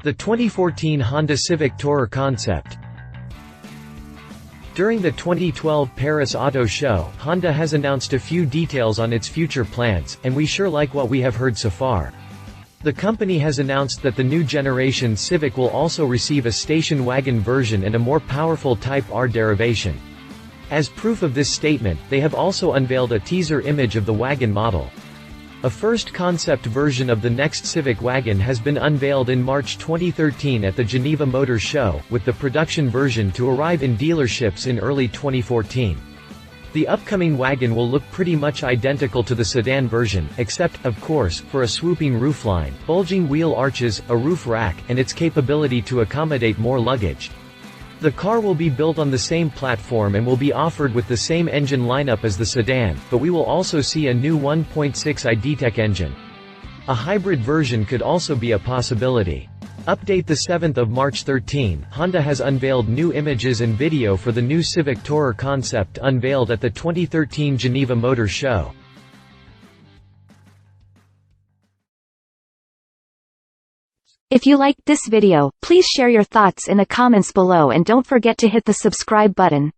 The 2014 Honda Civic Tourer concept. During the 2012 Paris Auto Show, Honda has announced a few details on its future plans, and we sure like what we have heard so far. The company has announced that the new generation Civic will also receive a station wagon version and a more powerful Type R derivation. As proof of this statement, they have also unveiled a teaser image of the wagon model. A first concept version of the next Civic Wagon has been unveiled in March 2013 at the Geneva Motor Show, with the production version to arrive in dealerships in early 2014. The upcoming wagon will look pretty much identical to the sedan version, except, of course, for a swooping roofline, bulging wheel arches, a roof rack, and its capability to accommodate more luggage. The car will be built on the same platform and will be offered with the same engine lineup as the sedan, but we will also see a new 1.6 i-DTEC engine. A hybrid version could also be a possibility. Update: the 7th of March 13, Honda has unveiled new images and video for the new Civic Tourer concept unveiled at the 2013 Geneva Motor Show. If you liked this video, please share your thoughts in the comments below and don't forget to hit the subscribe button.